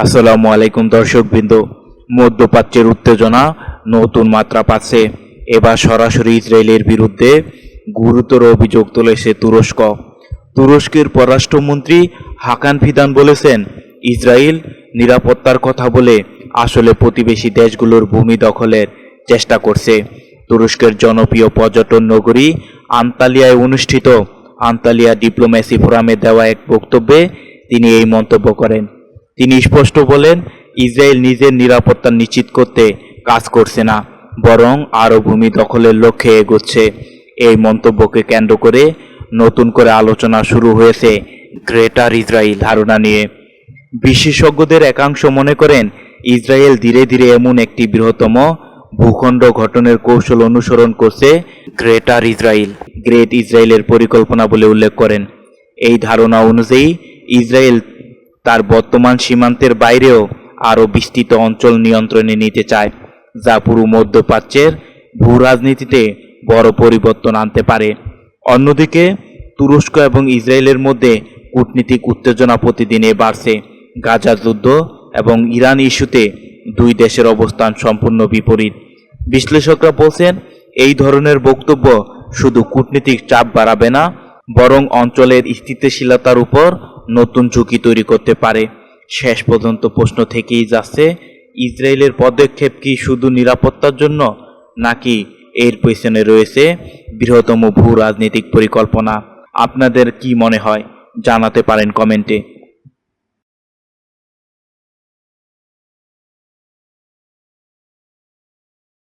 আসসালামু আলাইকুম দর্শকবৃন্দ। মধ্যপ্রাচ্যের উত্তেজনা নতুন মাত্রা পাচ্ছে। এবার সরাসরি ইসরায়েলের বিরুদ্ধে গুরুতর অভিযোগ তুলেছে তুরস্ক। তুরস্কের পররাষ্ট্রমন্ত্রী হাকান ফিদান বলেছেন, ইসরায়েল নিরাপত্তার কথা বলে আসলে প্রতিবেশী দেশগুলোর ভূমি দখলের চেষ্টা করছে। তুরস্কের জনপ্রিয় পর্যটন নগরী আন্তালিয়ায় অনুষ্ঠিত আন্তালিয়া ডিপ্লোম্যাসি ফোরামে দেওয়া এক বক্তব্যে তিনি এই মন্তব্য করেন। তিনি স্পষ্ট বলেন, ইসরায়েল নিজের নিরাপত্তা নিশ্চিত করতে কাজ করছে না, বরং আরও ভূমি দখলের লক্ষ্যে এগোচ্ছে। এই মন্তব্যকে কেন্দ্র করে নতুন করে আলোচনা শুরু হয়েছে গ্রেটার ইসরায়েল ধারণা নিয়ে। বিশেষজ্ঞদের একাংশ মনে করেন, ইসরায়েল ধীরে ধীরে এমন একটি বৃহত্তম ভূখণ্ড গঠনের কৌশল অনুসরণ করছে গ্রেটার ইসরায়েল, গ্রেট ইসরায়েলের পরিকল্পনা বলে উল্লেখ করেন। এই ধারণা অনুযায়ী ইসরায়েল তার বর্তমান সীমান্তের বাইরেও আরও বিস্তৃত অঞ্চল নিয়ন্ত্রণে নিতে চায়, যা পুরো মধ্যপ্রাচ্যের ভূ রাজনীতিতে বড় পরিবর্তন আনতে পারে। অন্যদিকে তুরস্ক এবং ইসরায়েলের মধ্যে কূটনীতিক উত্তেজনা প্রতিদিনে বাড়ছে। গাজা যুদ্ধ এবং ইরান ইস্যুতে দুই দেশের অবস্থান সম্পূর্ণ বিপরীত। বিশ্লেষকরা বলছেন, এই ধরনের বক্তব্য শুধু কূটনীতিক চাপ বাড়াবে না, বরং অঞ্চলের স্থিতিশীলতার উপর নতুন ঝুঁকি তৈরি করতে পারে। শেষ পর্যন্ত প্রশ্ন থেকেই যাচ্ছে, ইসরায়েলের পদক্ষেপ কি শুধু নিরাপত্তার জন্য, নাকি এর পেছনে রয়েছে বৃহত্তম ভূ রাজনৈতিক পরিকল্পনা? আপনাদের কি মনে হয় জানাতে পারেন কমেন্টে।